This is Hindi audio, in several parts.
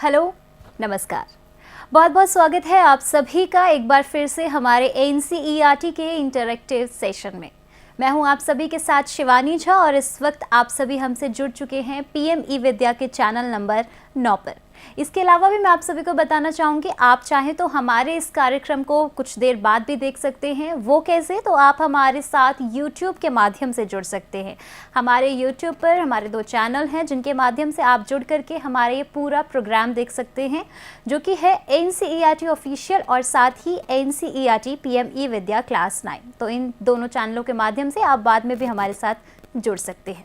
हेलो, नमस्कार। बहुत बहुत स्वागत है आप सभी का एक बार फिर से हमारे एनसीईआरटी के इंटरैक्टिव सेशन में। मैं हूं आप सभी के साथ शिवानी झा और इस वक्त आप सभी हमसे जुड़ चुके हैं पीएम ई विद्या के चैनल नंबर 9 पर। इसके अलावा भी मैं आप सभी को बताना चाहूँगी, आप चाहें तो हमारे इस कार्यक्रम को कुछ देर बाद भी देख सकते हैं। वो कैसे? तो आप हमारे साथ यूट्यूब के माध्यम से जुड़ सकते हैं। हमारे यूट्यूब पर हमारे 2 चैनल हैं जिनके माध्यम से आप जुड़ करके हमारे ये पूरा प्रोग्राम देख सकते हैं, जो कि है एनसीईआरटी ऑफिशियल और साथ ही एनसीईआरटी पीएम ई विद्या क्लास 9। तो इन दोनों चैनलों के माध्यम से आप बाद में भी हमारे साथ जुड़ सकते हैं।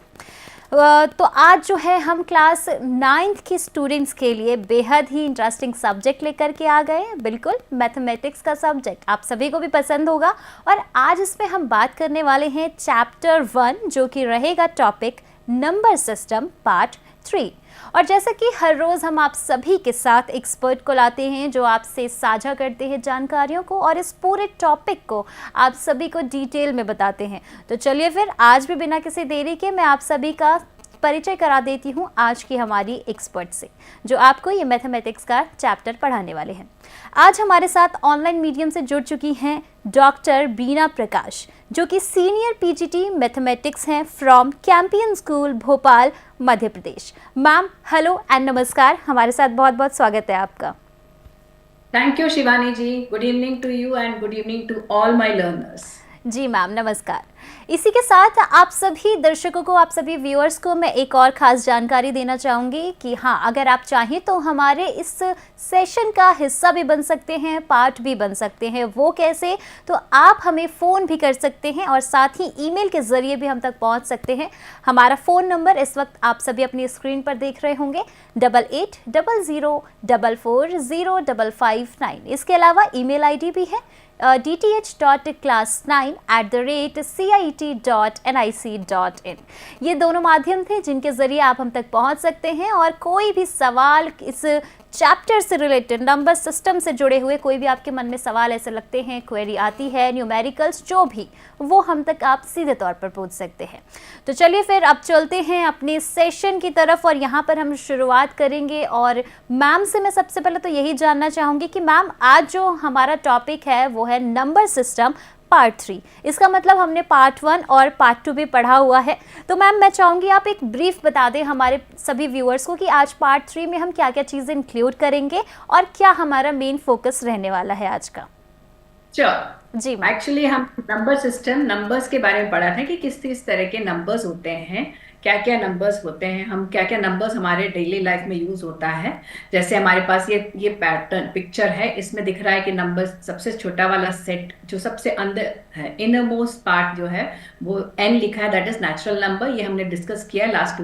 तो आज जो है हम क्लास 9th की स्टूडेंट्स के लिए बेहद ही इंटरेस्टिंग सब्जेक्ट लेकर के आ गए हैं। बिल्कुल मैथमेटिक्स का सब्जेक्ट आप सभी को भी पसंद होगा और आज इसमें हम बात करने वाले हैं चैप्टर 1, जो कि रहेगा टॉपिक नंबर सिस्टम पार्ट 3। और जैसा कि हर रोज़ हम आप सभी के साथ एक्सपर्ट को लाते हैं जो आपसे साझा करते हैं जानकारियों को और इस पूरे टॉपिक को आप सभी को डिटेल में बताते हैं। तो चलिए फिर आज भी बिना किसी देरी के मैं आप सभी का परिचय करा देती हूँ आज की हमारी एक्सपर्ट से, जो आपको ये मैथमेटिक्स का चैप्टर पढ़ाने वाले हैं। आज हमारे साथ ऑनलाइन मीडियम से जुड़ चुकी हैं डॉक्टर बीना प्रकाश, जो कि सीनियर पीजीटी मैथमेटिक्स हैं from Campion school Bhopal Madhya Pradesh. Ma'am hello and नमस्कार, हमारे साथ बहुत बहुत स्वागत है आपका। Thank you Shivani ji. Good evening to you and good evening to all my learners. जी मैम, नमस्कार। इसी के साथ आप सभी दर्शकों को, आप सभी व्यूअर्स को मैं एक और ख़ास जानकारी देना चाहूँगी कि हाँ, अगर आप चाहें तो हमारे इस सेशन का हिस्सा भी बन सकते हैं, पार्ट भी बन सकते हैं। वो कैसे? तो आप हमें फ़ोन भी कर सकते हैं और साथ ही ईमेल के ज़रिए भी हम तक पहुँच सकते हैं। हमारा फ़ोन नंबर इस वक्त आप सभी अपनी स्क्रीन पर देख रहे होंगे, 8800040559। इसके अलावा ईमेल आईडी भी है dth.class9@cit.nic.in। ये दोनों माध्यम थे जिनके ज़रिए आप हम तक पहुंच सकते हैं और कोई भी सवाल इस चैप्टर से रिलेटेड, नंबर सिस्टम से जुड़े हुए कोई भी आपके मन में सवाल ऐसे लगते हैं, क्वेरी आती है, न्यूमेरिकल्स जो भी, वो हम तक आप सीधे तौर पर पूछ सकते हैं। तो चलिए फिर अब चलते हैं अपने सेशन की तरफ और यहाँ पर हम शुरुआत करेंगे। और मैम से मैं सबसे पहले तो यही जानना चाहूँगी कि मैम आज जो हमारा टॉपिक है वो है नंबर सिस्टम पार्ट 3। इसका मतलब हमने पार्ट 1 और पार्ट 2 भी पढ़ा हुआ है। तो मैम मैं चाहूँगी आप एक ब्रीफ बता दें हमारे सभी व्यूअर्स को कि आज पार्ट 3 में हम क्या क्या चीज़ें इंक्लूड करेंगे और क्या हमारा मेन फोकस रहने वाला है आज का। जी, एक्चुअली हम नंबर सिस्टम, नंबर्स के बारे में पढ़ा था कि किस तरह के नंबर्स होते हैं, क्या क्या नंबर्स होते हैं, हम क्या क्या नंबर्स हमारे डेली लाइफ में यूज होता है। जैसे हमारे पास ये पैटर्न पिक्चर है, इसमें दिख रहा है कि नंबर सबसे छोटा वाला सेट जो सबसे अंदर है, इनर पार्ट जो है वो n लिखा है, दैट इज नेचुरल नंबर। ये हमने डिस्कस किया लास्ट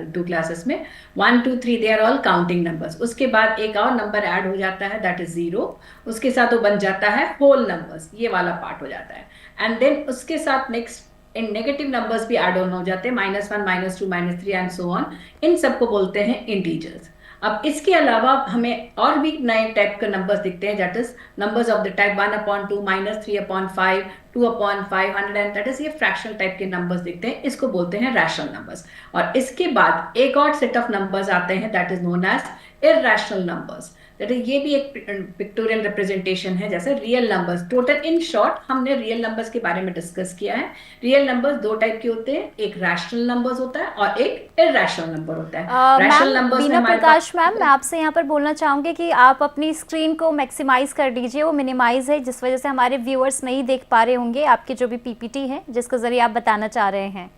2 क्लासेस में। 1 2 3 they are all counting numbers. उसके बाद एक और नंबर ऐड हो जाता है, दैट इज 0। उसके साथ वो बन जाता है होल नंबर्स, ये वाला पार्ट हो जाता है। एंड देन उसके साथ नेक्स्ट इन नेगेटिव नंबर्स भी ऐड ऑन हो जाते हैं, -1 -2 -3 एंड सो ऑन। इन सबको बोलते हैं इंटीजर्स। अब इसके अलावा हमें और भी नए टाइप के नंबर्स दिखते हैं, that is numbers of the type 1/2 -3/5 2/500 and that is ये फ्रैक्शनल टाइप के नंबर्स दिखते हैं, इसको बोलते हैं रैशनल नंबर्स। और इसके बाद एक और सेट ऑफ नंबर्स आते हैं, that is known as irrational numbers. ये भी एक पिक्टोरियल रिप्रेजेंटेशन है जैसे real numbers. Total in short हमने रियल नंबर्स के बारे में डिस्कस किया है। रियल नंबर्स 2 टाइप के होते हैं, एक रैशनल नंबर्स होता है और एक इररेशनल नंबर होता है। रैशनल नंबर्स में हमारे प्रकाश मैम, मैं आपसे यहाँ पर बोलना चाहूँगी कि आप अपनी स्क्रीन को मैक्सिमाइज कर दीजिए, वो मिनिमाइज है जिस वजह से हमारे व्यूअर्स नहीं देख पा रहे होंगे आपकी जो भी पीपीटी है जिसके जरिए आप बताना चाह रहे हैं।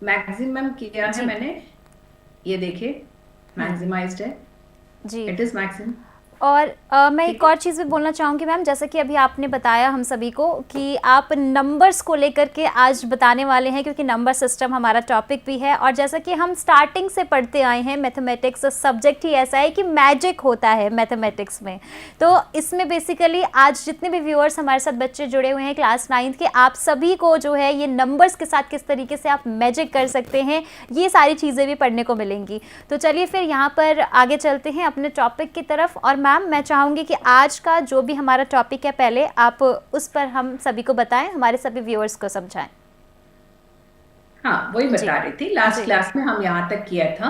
मैक्सिमम किया है मैंने, ये देखिए मैक्सिमाइज्ड है जी, इट इज मैक्सिमम। और मैं एक और चीज़ भी बोलना चाहूँगी मैम, जैसा कि अभी आपने बताया हम सभी को कि आप नंबर्स को लेकर के आज बताने वाले हैं, क्योंकि नंबर सिस्टम हमारा टॉपिक भी है। और जैसा कि हम स्टार्टिंग से पढ़ते आए हैं, मैथमेटिक्स सब्जेक्ट ही ऐसा है कि मैजिक होता है मैथमेटिक्स में। तो इसमें बेसिकली आज जितने भी व्यूअर्स हमारे साथ बच्चे जुड़े हुए हैं क्लास 9th के, आप सभी को जो है ये नंबर्स के साथ किस तरीके से आप मैजिक कर सकते हैं, ये सारी चीज़ें भी पढ़ने को मिलेंगी। तो चलिए फिर यहाँ पर आगे चलते हैं अपने टॉपिक की तरफ। और मैम मैं चाहूँगी कि आज का जो भी हमारा टॉपिक है पहले आप उस पर हम सभी को बताएं, हमारे सभी व्यूअर्स को समझाएं। हाँ वही जी बता रही थी, लास्ट जी। क्लास में हम यहाँ तक किया था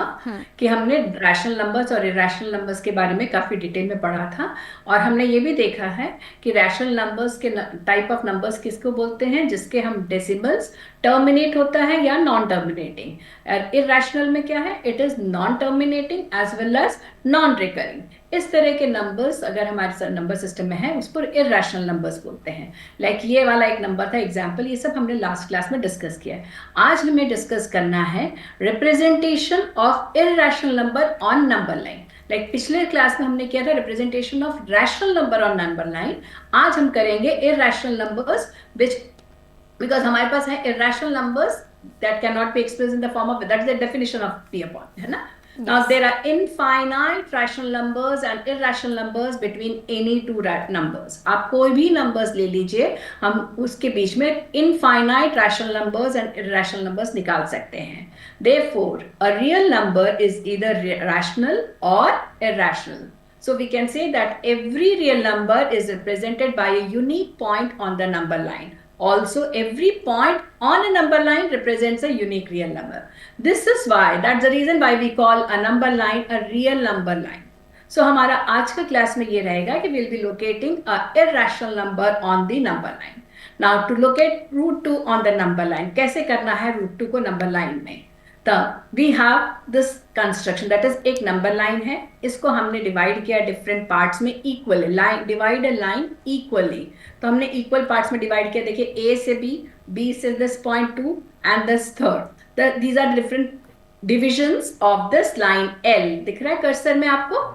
कि हमने रैशनल नंबर्स और इरेशनल नंबर्स के बारे में काफी डिटेल में पढ़ा था। और हमने ये भी देखा है कि रैशनल नंबर्स के टाइप ऑफ नंबर्स किसको बोलते हैं, जिसके हम डेसिमल्स टर्मिनेट होता है या नॉन टर्मिनेटिंग। और इरेशनल में क्या है, it is non terminating as well as non recurring. इस तरह के नंबर्स अगर हमारे नंबर सिस्टम में है उसको इरेशनल नंबर्स बोलते हैं। लाइक ये वाला एक नंबर था एग्जाम्पल, ये सब हमने लास्ट क्लास में डिस्कस किया है। आज हमें डिस्कस करना है representation of irrational number on number line. Like पिछले क्लास में हमने किया था representation of rational number on number line. आज हम करेंगे इररेशनल नंबर्स विच, बिकॉज हमारे पास है irrational numbers that cannot be expressed in the form of, that's the definition of p upon, है ना। Now yes there are infinite rational numbers and irrational numbers between any two numbers. आप कोई भी numbers ले लीजिए, हम उसके बीच में infinite rational numbers and irrational numbers निकाल सकते हैं। Therefore, a real number is either rational or irrational. So we can say that every real number is represented by a unique point on the number line. Also, every point on a number line represents a unique real number. This is why, that's the reason why we call a number line a real number line. So हमारा आज का क्लास में ये रहेगा कि we'll be locating a irrational number on the number line. Now to locate root 2 on the number line, कैसे करना है root 2 को number line में। तब we have this construction, that is एक नंबर लाइन है, इसको हमने डिवाइड किया डिफरेंट पार्ट्स में equally. Line divide a line equally, तो हमने इक्वल पार्ट्स में डिवाइड किया। देखिए ए से बी से this point 2 and this third, these are different divisions of this line L. दिख रहा है कर्सर में आपको,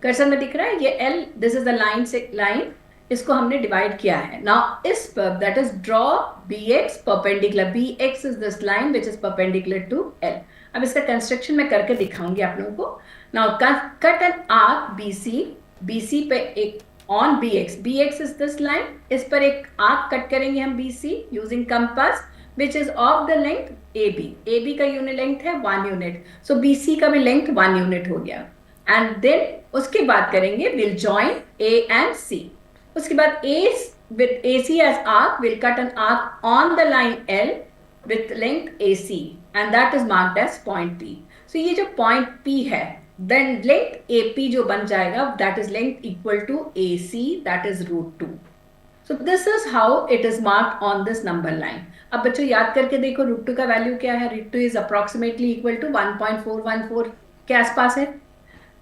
कर्सर में दिख रहा है ये L, this is the line से लाइन, इसको हमने डिवाइड किया है। नाउ इस पर that is draw bx perpendicular, bx is this line which is perpendicular to l। अब इसका कंस्ट्रक्शन मैं करके दिखाऊंगी आप लोगों को। Now cut an arc bc, bc पे एक on bx, bx is this line, इस पर एक आर्क कट करेंगे हम bc using compass which is of the length ab। ab का यूनिट लेंथ है 1 यूनिट, सो bc का भी लेंथ 1 यूनिट हो गया। एंड देन उसके बाद करेंगे will join a and c। उसके बाद A with AC as arc will cut an arc on the line L with length AC and that is marked as point P. So ये जो point P है, then length AP जो बन जाएगा that is length equal to AC, that is root 2. So this is how it is marked on this number line. अब बच्चों याद करके देखो root 2 का वैल्यू क्या है। root 2 is approximately equal to 1.414 के आसपास है।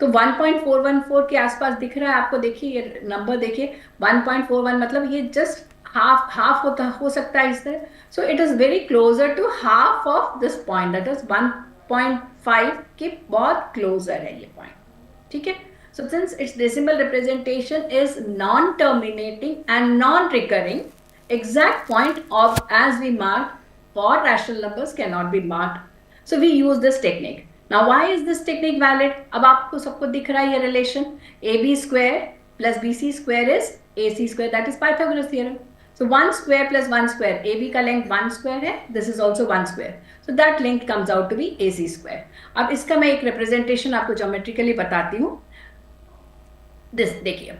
तो 1.414 के आसपास दिख रहा है आपको, देखिए ये नंबर देखिए 1.41, मतलब ये जस्ट हाफ होता हो सकता है इस तरह। So it is very closer to half of this point, that is 1.5 के बहुत क्लोजर है ये पॉइंट, ठीक है। So since its decimal representation is non terminating and non recurring, exact point of as we marked for rational numbers cannot be marked. So we use this technique. Now why is this technique valid? अब आपको सबको दिख रहा है ये relation, ab square plus bc square is ac square, that is Pythagoras theorem. So 1 square plus 1 square, ab का length 1 square है, this is also 1 square. So that length comes out to be ac square. अब इसका मैं एक representation आपको geometrically बताती हूँ। this देखिए,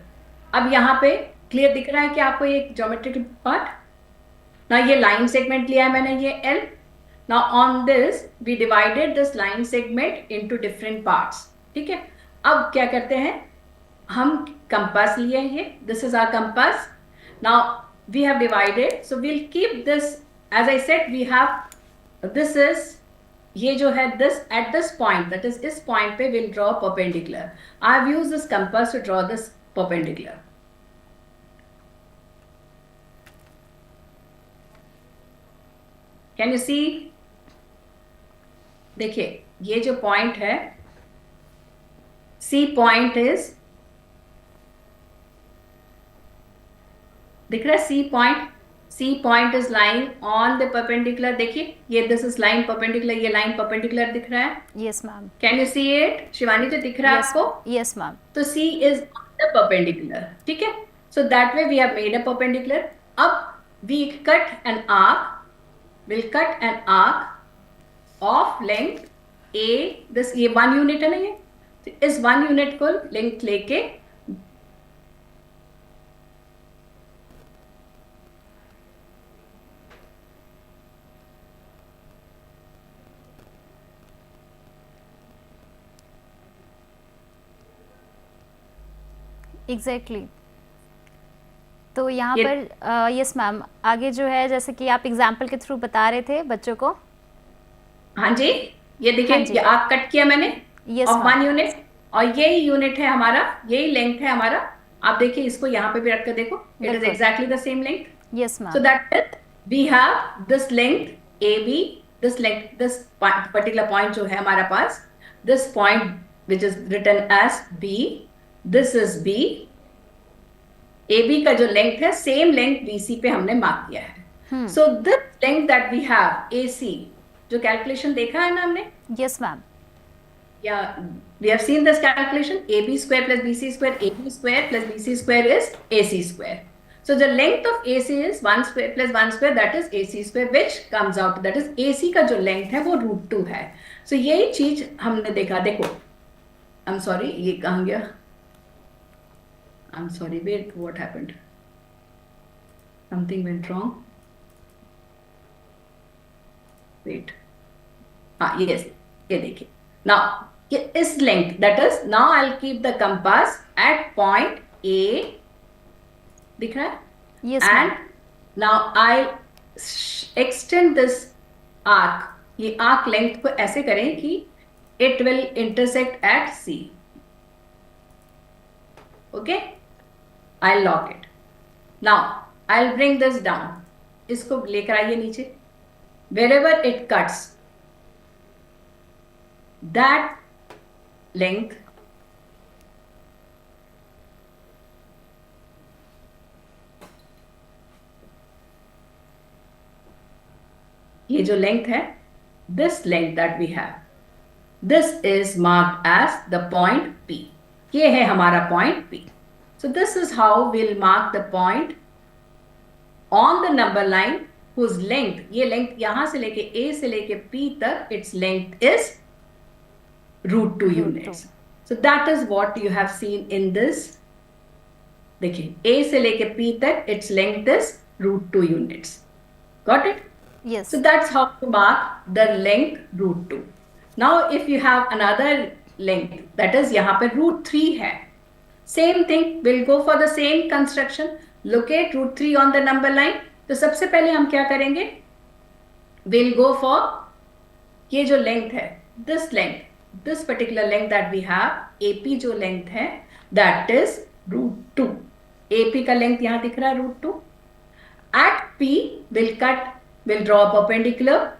अब यहाँ पे क्लियर दिख रहा है कि आपको ये ज्योमेट्रिक पार्ट। ना ये लाइन सेगमेंट लिया है मैंने, ये L। Now on this we divided this line segment into different parts, ठीक है। अब क्या करते हैं, हम कंपास लिए ये, this is our compass. Now we have divided, so we'll keep this, as I said we have, this is ये जो है this at this point, that is इस point पे we'll draw perpendicular. I have used this compass to draw this perpendicular. Can you see? देखिए ये जो पॉइंट है C पॉइंट इज, दिख रहा है C point is line on the perpendicular. देखिए ये दिस इज लाइन परपेंडिकुलर, ये लाइन परपेंडिकुलर दिख रहा है। Yes ma'am. Can you see it Shivani, जो दिख रहा है आपको? Yes ma'am. तो C is on the perpendicular, ठीक है। So that way we have made a perpendicular. अब we cut an arc, will cut an arc of length a, this ये 1 यूनिट है ना, ये तो इस 1 यूनिट को लेंथ लेके एग्जैक्टली। तो यहाँ ये पर यस मैम, आगे जो है जैसे कि आप एग्जाम्पल के थ्रू बता रहे थे बच्चों को। हाँ जी, ये देखिए, हाँ ये जी। आर्क कट किया मैंने यस ऑफ मैम। 1 यूनिट, और यही यूनिट है हमारा, यही लेंथ है हमारा। आप देखिए, इसको यहाँ पे भी रख कर देखो, इट इज बिल्कुल। Exactly the same length. Yes So ma'am. that is we have this length AB, this length, this particular point जो है हमारा पास, this point which is written as B, this is B, AB का जो लेंथ है सेम लेंथ BC पे हमने मार्क किया है। So this length that we have AC, जो कैलकुलेशन देखा है ना हमने, यस मैम। या we have seen this calculation, AB square plus BC square, AB square plus BC square is AC square. So the length of AC is 1 square plus 1 square, that is AC square, which comes out, that is AC का जो length है वो √2 है। So यही चीज हमने देखा, देखो, I'm sorry, ये कहाँ गया? I'm sorry, wait, what happened? Something went wrong. Wait. हाँ, yes, ये देखिए। Now, इस length, that is, now I'll keep the compass at point A, दिख रहा है? Yes And ma'am. now I extend this arc, ये arc length को ऐसे करें कि it will intersect at C. Okay? I'll lock it. Now I'll bring this down. इसको लेकर आइए नीचे. Wherever it cuts, that length ये जो length है, this length that we have, this is marked as the point P. ये है हमारा point P. So this is how we'll mark the point on the number line whose length, ये length यहाँ से लेके A से लेके P तक, its length is √2 units. So that is what you have seen in this. देखिए, A से लेके P तक its length is √2 units. Got it? Yes. So that's how to mark the length √2. Now if you have another length, that is यहाँ पे √3 है, same thing, we'll go for the same construction. Locate √3 on the number line. तो सबसे पहले हम क्या करेंगे? We'll go for ये जो length है, this length, this particular length that we have, AP जो length है, that is √2. AP का length यहाँ दिख रहा है √2. At P, we'll draw a perpendicular,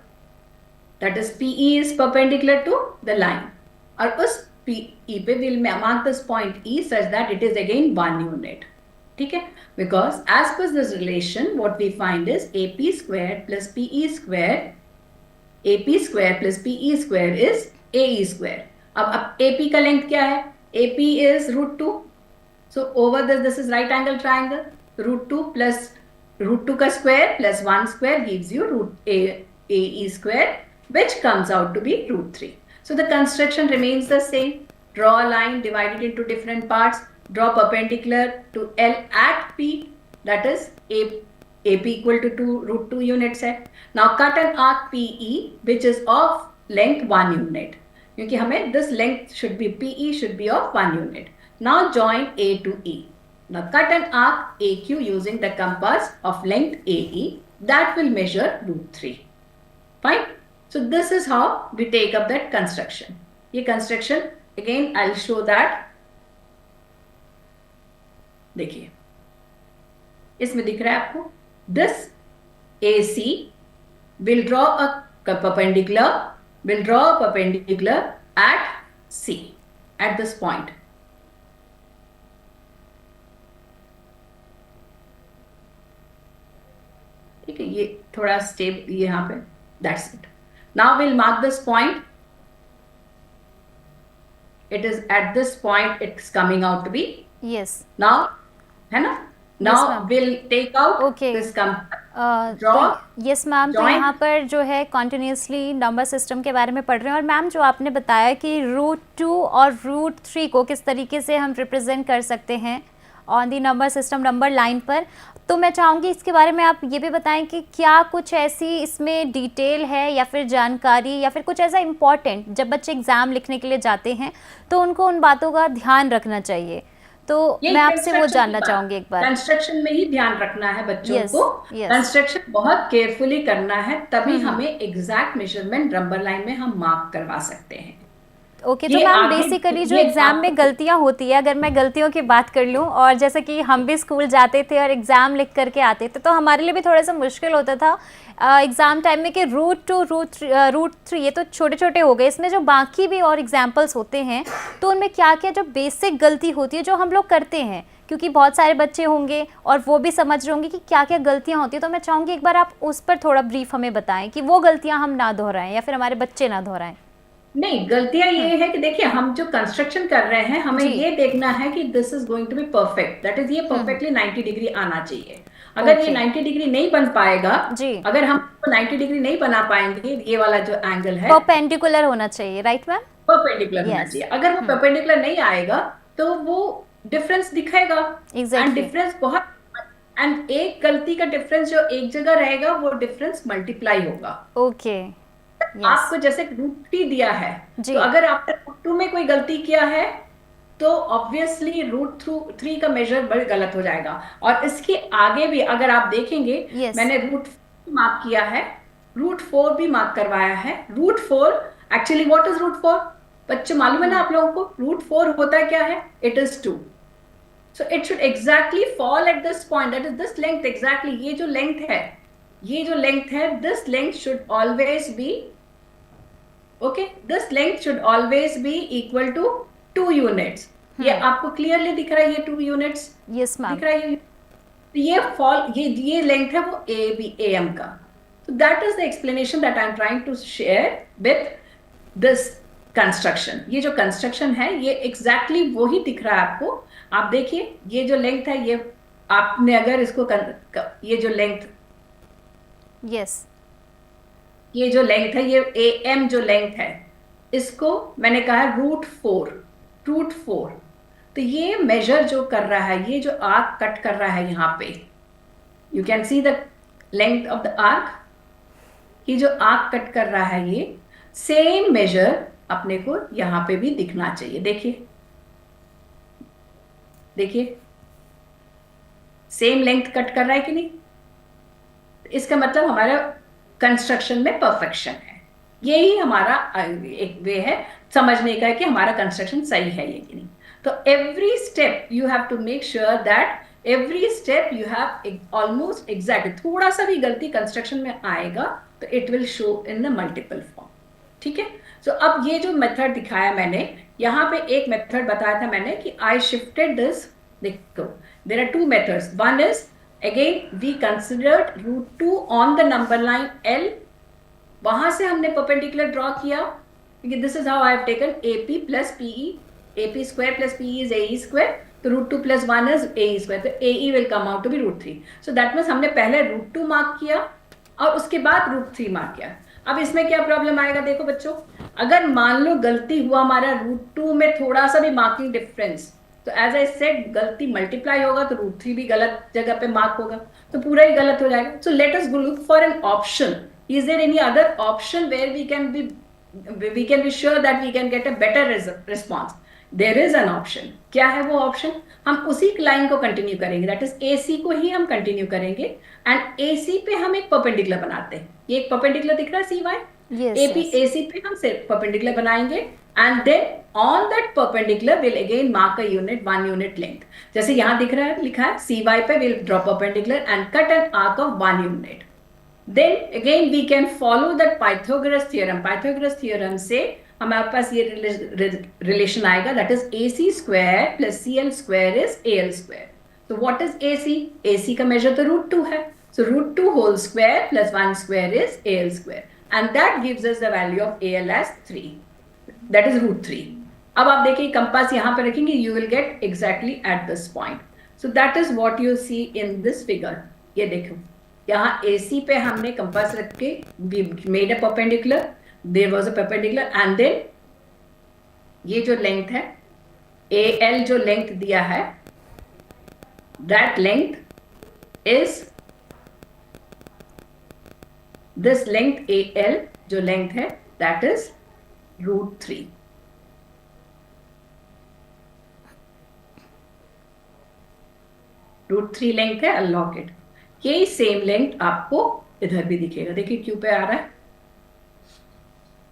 that is PE is perpendicular to the line. और उस PE पे we'll mark this point E such that it is again 1 unit. ठीक है? Because as per this relation, what we find is AP square plus PE square, AP square plus PE square is AE square. अब AP का length क्या है? AP is √2. So over this is right angle triangle. √2 plus √2 का square plus 1 square gives you AE square, which comes out to be √3. So the construction remains the same. Draw a line, divide it into different parts. Draw perpendicular to L at P, that is AP equal to √2 units है. Now cut an arc PE which is of length 1 unit. क्योंकि हमें this length should be PE should be of 1 unit. Now join A to E. Now cut an arc AQ using the compass of length AE that will measure √3. Fine. So this is how we take up that construction. ये construction again I'll show that. देखिए, इसमें दिख रहा है आपको, this AC will draw a perpendicular at C, at this point. ठीक है, ये थोड़ा स्टेप यहाँ पे, that's it. Now we'll mark this point. It is at this point it's coming out to be. Yes. Now, है ना? Now ma'am. we'll take out Okay. this तो यस मैम, तो यहाँ पर जो है कॉन्टिन्यूसली नंबर सिस्टम के बारे में पढ़ रहे हैं, और मैम जो आपने बताया कि √2 और √3 को किस तरीके से हम रिप्रेजेंट कर सकते हैं on the number system number line पर, तो मैं चाहूँगी इसके बारे में आप ये भी बताएं कि क्या कुछ ऐसी इसमें डिटेल है या फिर जानकारी या फिर कुछ ऐसा इम्पॉर्टेंट जब बच्चे एग्ज़ाम लिखने के लिए जाते हैं तो उनको उन बातों का ध्यान रखना चाहिए। तो ये मैं आपसे वो कंस्ट्रक्शन जानना चाहूंगी एक बार। कंस्ट्रक्शन में ही ध्यान रखना है बच्चों यस, को। यस। कंस्ट्रक्शन बहुत केयरफुली करना है, तभी हम्म। हमें एग्जैक्ट मेजरमेंट नंबर लाइन में हम मार्क करवा सकते हैं। ओके, तो ये मैम आगे बेसिकली जो ये एग्ज़ाम में आपको गलतियां होती है, अगर मैं गलतियों की बात कर लूं, और जैसे कि हम भी स्कूल जाते थे और एग्ज़ाम लिख करके आते थे, तो हमारे लिए भी थोड़ा सा मुश्किल होता था एग्ज़ाम टाइम में कि रूट 3 ये तो छोटे छोटे हो गए, इसमें जो बाकी भी और एग्जाम्पल्स होते हैं तो उनमें क्या क्या जो बेसिक गलती होती है जो हम लोग करते हैं, क्योंकि बहुत सारे बच्चे होंगे और वो भी समझ रहे होंगे कि क्या क्या गलतियां होती हैं, तो मैं चाहूँगी एक बार आप उस पर थोड़ा ब्रीफ हमें बताएं कि वो गलतियां हम ना दोहराएं या फिर हमारे बच्चे ना दोहराएं। नहीं, गलतियां ये है कि देखिए हम जो कंस्ट्रक्शन कर रहे हैं हमें जी। ये देखना है कि this is going to be perfect, that is ये हम्म। परफेक्टली 90 डिग्री आना चाहिए। अगर ये ओके। 90 डिग्री नहीं बन पाएगा, जी। अगर हम 90 डिग्री नहीं बना पाएंगे, ये वाला जो एंगल है परपेंडिकुलर होना चाहिए, राइट मैम? परपेंडिकुलर होना यस। चाहिए। अगर वो परपेंडिकुलर नहीं आएगा तो वो डिफरेंस दिखेगा। And exactly. डिफरेंस बहुत, एंड एक गलती का डिफरेंस जो एक जगह रहेगा वो डिफरेंस मल्टीप्लाई होगा। ओके। यस। आपको जैसे √3 दिया है, तो जी। अगर आपने √2 में कोई गलती किया है तो ऑब्वियसली √3 का मेजर बड़ी गलत हो जाएगा। और इसके आगे भी अगर आप देखेंगे, यस। मैंने √4 मार्क किया है, √4 भी मार्क करवाया है। √4 एक्चुअली व्हाट इज √4? बच्चे मालूम है ना आप लोगों को √4 होता क्या है? It is 2। So it should exactly fall at this point, that is this length exactly. ये जो लेंथ है, ये जो लेंथ है, this length should always be, okay, this length should always be equal to 2 units. ये आपको क्लियरली दिख रहा है, ये 2 यूनिट्स यस मैम। दिख रहा है। ये फॉल, ये लेंथ है वो ए एम का। तो that is the explanation that I am trying to share with this construction. ये जो कंस्ट्रक्शन है ये एग्जैक्टली वही दिख रहा है आपको। आप देखिए ये जो लेंथ है, ये आपने अगर इसको ये जो लेंथ, यस। ये जो लेंथ है, ये ए एम जो लेंथ है, इसको मैंने कहा √4। तो ये मेजर जो कर रहा है, ये जो आर्क कट कर रहा है यहाँ पे, you can see the length of the arc. ये जो आर्क कट कर रहा है, ये सेम मेजर अपने को यहाँ पे भी दिखना चाहिए। देखिए देखिए, सेम लेंथ कट कर रहा है कि नहीं? इसका मतलब हमारा कंस्ट्रक्शन में परफेक्शन है। यही हमारा एक वे है समझने का कि हमारा कंस्ट्रक्शन सही है ये कि नहीं। तो every step you have to make sure that every step you have almost exact. थोड़ा सा भी गलती कंस्ट्रक्शन में आएगा तो it will show in the multiple form. ठीक है। सो अब ये जो मेथड दिखाया मैंने, यहाँ पे एक मेथड बताया था मैंने कि आई शिफ्टेड दिस। देखो, there are 2 methods. One is again we considered √2 on the number line L। वहां से हमने परपेंडिकुलर ड्रॉ किया, क्योंकि this is how I have taken AP plus PE। AP square plus PE is AE square, तो √2 + 1 इज AE स्क्वायर, तो AE will come out to be √3। So that means हमने पहले √2 मार्क किया और उसके बाद √3 मार्क किया। अब इसमें क्या प्रॉब्लम आएगा? देखो बच्चों, अगर मान लो गलती हुआ हमारा √2 में थोड़ा सा भी मार्किंग डिफरेंस, तो एज आई सेड गलती मल्टीप्लाई होगा तो √3 भी गलत जगह पे मार्क होगा, तो पूरा ही गलत हो जाएगा। So let us look for an option. Is there any other option where we can be sure that we can get a better response? There is an option. क्या है वो ऑप्शन? हम उसी लाइन को कंटिन्यू करेंगे, दैट इज AC को ही हम कंटिन्यू करेंगे। एंड AC पे हम एक परपेंडिकुलर बनाते हैं। ये एक परपेंडिकुलर दिख रहा है CY। यस। AC पे हम सिर्फ परपेंडिकुलर बनाएंगे, and then on that perpendicular will again mark a unit, 1 unit length. जैसे यहां दिख रहा है, लिखा है CY पे will draw perpendicular and cut an arc of 1 unit. Then again we can follow that Pythagoras theorem। Pythagoras theorem से हमारे पास ये रिलेशन आएगा, that is AC square plus CL square is AL square। So what is AC? AC का measure तो √2 है, so √2 whole square plus 1 square is AL square, and that gives us the value of AL as 3, that is √3। अब आप देखिए कंपास यहाँ पे रखेंगे, you will get exactly at this point। So that is what you see in this figure। ये देखो, यहाँ AC पे हमने कंपास रख के we made a perpendicular, there was a perpendicular, and then ये जो लेंथ है AL, जो लेंथ दिया है, that length is this length AL, जो लेंथ है that is √3। √3 लेंथ है, अनलॉक इट। यही सेम लेंथ आपको इधर भी दिखेगा, देखिए क्यू पे आ रहा है,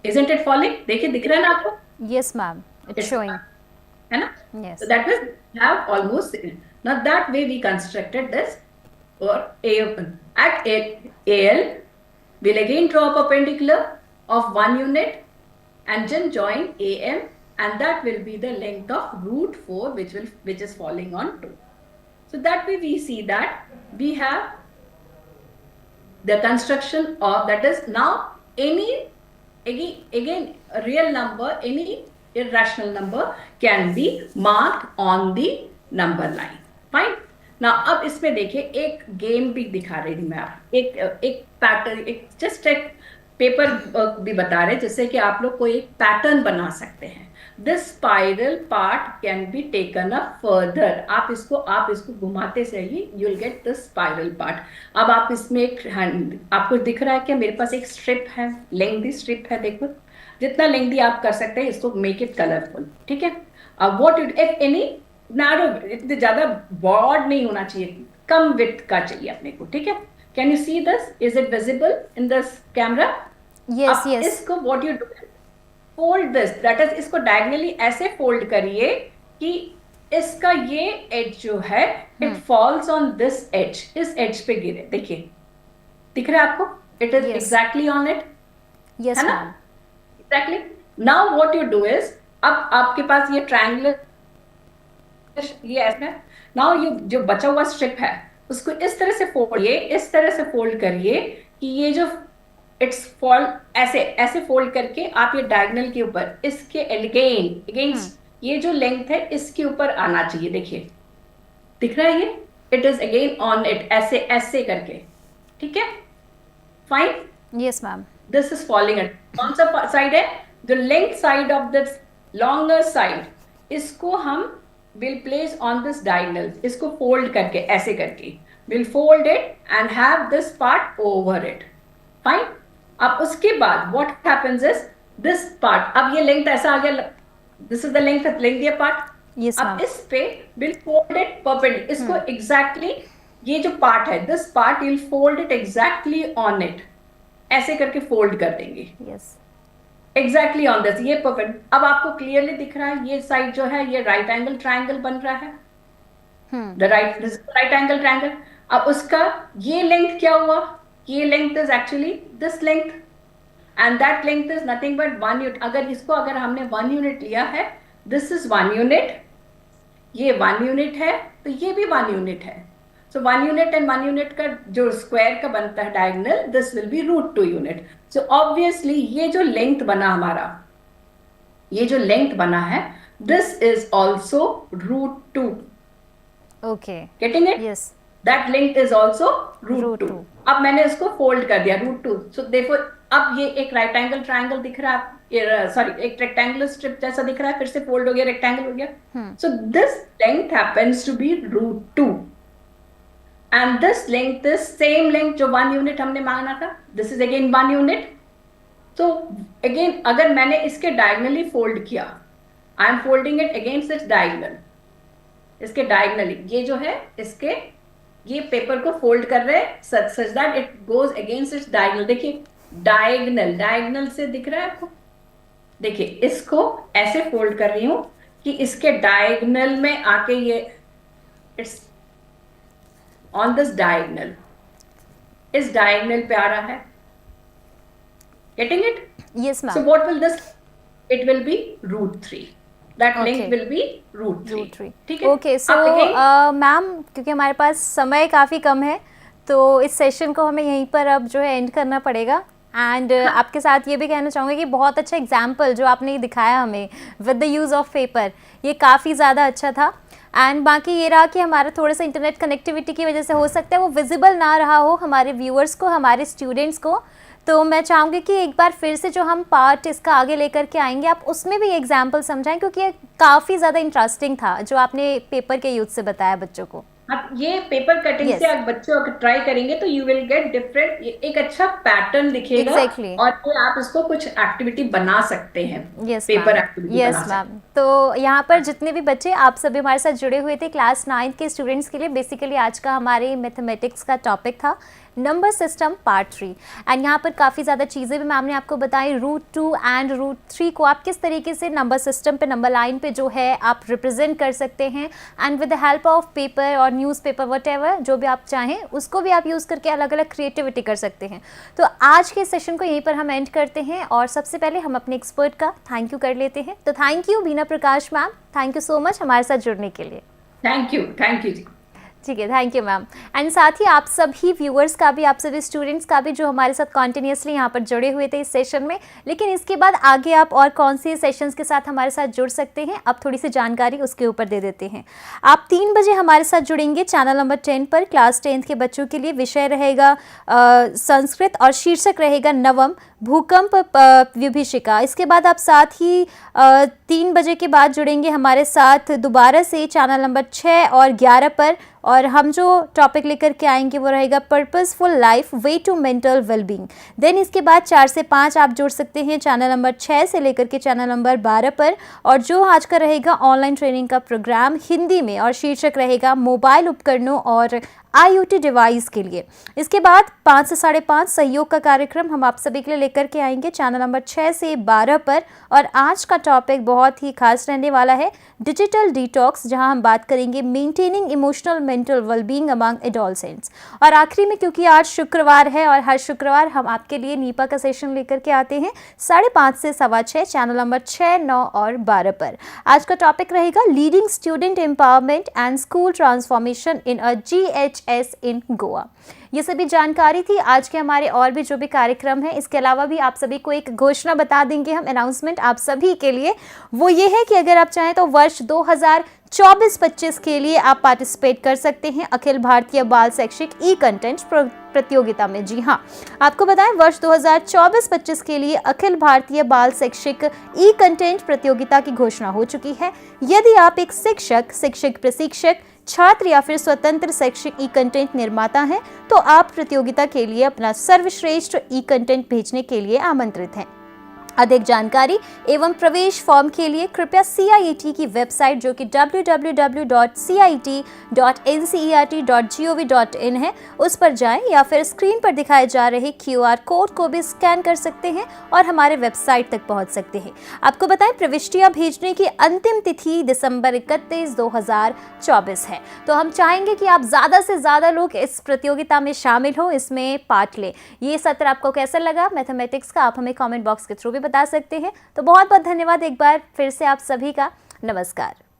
isn't it falling? देखिए दिख रहा है ना आपको? Yes, ma'am. It's showing. है ना? So Yes. that means we have almost, now that way we constructed this, or at AL we'll again draw a perpendicular of 1 unit and then join AM, and that will be the length of √4 which is falling on 2. So that way we see that we have the construction of, that is now any again a real number, any irrational number can be marked on the number line. Fine. Now अब इसमें देखिए एक गेम भी दिखा रही थी मैं, आप एक पैटर्न, एक जस्ट एक पेपर भी बता रहे जिससे कि आप लोग कोई एक पैटर्न बना सकते हैं। This spiral part can be taken up further. आप इसको घुमाते से ही you will get the spiral part. अब आप इसमें एक आपको दिख रहा है कि मेरे पास एक स्ट्रिप है, लेंथी स्ट्रिप है, देखो जितना लेंथी आप कर सकते हैं इसको, मेक इट कलरफुल, ठीक है। अब what it if any narrow, इतने ज्यादा ब्रॉड नहीं होना चाहिए, कम विड्थ का चाहिए अपने को, ठीक है। Can you see this, is it visible in this camera? Yes, yes. इसको what you do, fold this, that is इसको डायगोनली ऐसे फोल्ड करिए कि इसका ये एज जो है it falls on this edge, इस एज पे गिरे, देखिए दिख रहा है आपको, it is exactly on it, Yes, है ना? ma'am. Exactly. Now what you do is, अब आपके पास ये ट्रायंगुलर, ये ऐसा है, नाउ ये जो बचा हुआ स्ट्रिप है उसको इस तरह से फोल्डिए, इस तरह से फोल्ड करिए कि ये जो इट्स फॉल ऐसे फोल्ड करके आप ये डायगोनल के ऊपर इसके अगेंस्ट ये जो लेंथ है इसके ऊपर आना चाहिए, देखिए दिख रहा है ये, it is again on it, ऐसे करके, ठीक है। Fine, Yes, ma'am. This is falling it. कौन सा साइड है? The length side of this longer side, इसको हम will place on this diagonal, इसको फोल्ड करके ऐसे करके will fold it and have this part over it. Fine. अब उसके बाद what happens is this part, अब ये लेंथ ऐसा आ गया, दिस इज द लेंथ दिया पार्ट। Yes, अब ma'am. इस पे विल फोल्ड इट परपेंडिकुलर, इसको एग्जैक्टली ये जो पार्ट है this part will fold it exactly on it, ऐसे करके फोल्ड कर देंगे Yes. एग्जैक्टली ऑन दिस, ये परफेक्ट। अब आपको क्लियरली दिख रहा है ये साइड जो है ये राइट एंगल ट्रायंगल बन रहा है, द राइट एंगल ट्रायंगल। अब उसका ये लेंथ क्या हुआ, ये length is actually this length and that length is nothing but 1 unit. अगर हमने 1 यूनिट लिया है, दिस इज 1 यूनिट, ये 1 यूनिट है तो ये भी 1 यूनिट है। So 1 unit and 1 unit का जो स्क्वायर का बनता है diagonal, this will be √2 unit. So obviously ये जो लेंथ बना हमारा, ये जो लेंथ बना है this is also √2। Okay. Getting it? Yes. That length is also √2। अब मैंने इसको फोल्ड कर दिया √2। सो देखो अब ये एक राइट एंगल ट्रायंगल दिख रहा है, सॉरी एक रेक्टेंगुलर स्ट्रिप जैसा दिख रहा है, फिर से फोल्ड हो गया, रेक्टेंगल हो गया। So this length happens to be √2 and this length is same length जो 1 यूनिट हमने मांगा था, this is again 1 unit. so again अगर मैंने इसके डायगोनली फोल्ड किया, I am folding it against its diagonal, इसके डायगोनली ये जो है इसके ये पेपर को फोल्ड कर रहे हैं such that it goes against its diagonal. देखिए डायगोनल से दिख रहा है आपको, देखिए इसको ऐसे फोल्ड कर रही हूं कि इसके डायगोनल में आके ये इट्स on this diagonal, इस diagonal पे आ रहा है, getting it? Yes, ma'am. So what will this, it will be √3, that Okay. length will be √3, ठीक है? Okay, so अब again, मैम क्योंकि हमारे पास समय काफ़ी कम है तो इस सेशन को हमें यहीं पर अब जो है एंड करना पड़ेगा। एंड आपके साथ ये भी कहना चाहूँगी कि बहुत अच्छा एग्जाम्पल जो आपने दिखाया हमें with the use of paper, ये काफ़ी ज़्यादा अच्छा था। एंड बाकी ये रहा कि हमारा थोड़ा सा इंटरनेट कनेक्टिविटी की वजह से हो सकता है वो विजिबल ना रहा हो हमारे व्यूअर्स को, हमारे स्टूडेंट्स को। तो मैं चाहूँगी कि एक बार फिर से जो हम पार्ट इसका आगे लेकर के आएंगे आप उसमें भी एग्जाम्पल समझाएं, क्योंकि ये काफ़ी ज़्यादा इंटरेस्टिंग था जो आपने पेपर के यूज़ से बताया बच्चों को। आप ये पेपर कटिंग से यस, आप बच्चों अगर ट्राई करेंगे तो यू विल गेट डिफरेंट, एक अच्छा पैटर्न दिखेगा। एग्जैक्टली। और फिर आप इसको कुछ एक्टिविटी बना सकते हैं, yes paper ma'am. Activity yes बना मैम। सकते तो यहाँ पर जितने भी बच्चे आप सभी हमारे साथ जुड़े हुए थे, क्लास 9th के स्टूडेंट्स के लिए बेसिकली आज का हमारे मैथमेटिक्स का टॉपिक था नंबर सिस्टम पार्ट 3। एंड यहाँ पर काफ़ी ज़्यादा चीज़ें भी मैम ने आपको बताई, √2 एंड √3 को आप किस तरीके से नंबर सिस्टम पे, नंबर लाइन पे जो है आप रिप्रेजेंट कर सकते हैं, and with the help of paper और न्यूज़पेपर वटेवर जो भी आप चाहें उसको भी आप यूज़ करके अलग अलग क्रिएटिविटी कर सकते हैं। तो आज के सेशन को यहीं पर हम एंड करते हैं और सबसे पहले हम अपने एक्सपर्ट का थैंक यू कर लेते हैं। तो thank you Beena Prakash ma'am, thank you so much हमारे साथ जुड़ने के लिए। Thank you ji. ठीक है, थैंक यू मैम। एंड साथ ही आप सभी व्यूअर्स का भी, आप सभी स्टूडेंट्स का भी जो हमारे साथ कॉन्टिन्यूसली यहाँ पर जुड़े हुए थे इस सेशन में। लेकिन इसके बाद आगे आप और कौन से सेशंस के साथ हमारे साथ जुड़ सकते हैं, अब थोड़ी सी जानकारी उसके ऊपर दे देते हैं। आप 3 बजे हमारे साथ जुड़ेंगे चैनल नंबर 10 पर, क्लास 10th के बच्चों के लिए विषय रहेगा संस्कृत और शीर्षक रहेगा नवम भूकंप विभीषिका। इसके बाद आप साथ ही 3 बजे के बाद जुड़ेंगे हमारे साथ दोबारा से चैनल नंबर 6 और 11 पर, और हम जो टॉपिक लेकर के आएंगे वो रहेगा purposeful life, way to mental wellbeing. Then इसके बाद 4 से 5 आप जुड़ सकते हैं चैनल नंबर 6 से लेकर के चैनल नंबर 12 पर, और जो आज का रहेगा ऑनलाइन ट्रेनिंग का प्रोग्राम हिंदी में, और शीर्षक रहेगा मोबाइल उपकरणों और IoT डिवाइस के लिए। इसके बाद 5 से 5:30 सहयोग का कार्यक्रम हम आप सभी के लिए लेकर के आएंगे चैनल नंबर 6 से 12 पर, और आज का टॉपिक बहुत ही खास रहने वाला है डिजिटल डिटॉक्स, जहां हम बात करेंगे maintaining emotional mental wellbeing among adolescents. और आखिरी में, क्योंकि आज शुक्रवार है और हर शुक्रवार हम आपके लिए नीपा का सेशन लेकर के आते हैं 5:30 से 6:15 चैनल नंबर 6, 9 और 12 पर। आज का टॉपिक रहेगा leading student empowerment and school transformation in a GHS इन गोवा। ये सभी जानकारी थी आज के हमारे और भी जो भी कार्यक्रम है। इसके अलावा भी आप सभी को एक घोषणा बता देंगे हम, अनाउंसमेंट आप सभी के लिए, वो ये है कि अगर आप चाहें तो वर्ष 2024-25 के लिए आप पार्टिसिपेट कर सकते हैं अखिल भारतीय बाल शैक्षिक ई कंटेंट प्रतियोगिता में। जी हाँ, आपको बताएं वर्ष 2024-25 के लिए अखिल भारतीय बाल शैक्षिक ई कंटेंट प्रतियोगिता की घोषणा हो चुकी है। यदि आप एक शिक्षक, शिक्षक प्रशिक्षक, छात्र या फिर स्वतंत्र शैक्षिक ई कंटेंट निर्माता हैं तो आप प्रतियोगिता के लिए अपना सर्वश्रेष्ठ ई कंटेंट भेजने के लिए आमंत्रित हैं। अधिक जानकारी एवं प्रवेश फॉर्म के लिए कृपया CIET की वेबसाइट जो कि www.cit.ncert.gov.in है उस पर जाएं, या फिर स्क्रीन पर दिखाए जा रहे QR कोड को भी स्कैन कर सकते हैं और हमारे वेबसाइट तक पहुंच सकते हैं। आपको बताएं प्रविष्टियां भेजने की अंतिम तिथि दिसंबर 31, 2024 है। तो हम चाहेंगे कि आप ज़्यादा से ज़्यादा लोग इस प्रतियोगिता में शामिल हो, इसमें पार्ट लें। ये सत्र आपको कैसा लगा मैथमेटिक्स का, आप हमें कॉमेंट बॉक्स के थ्रू भी बता सकते हैं। तो बहुत बहुत धन्यवाद एक बार फिर से आप सभी का। नमस्कार।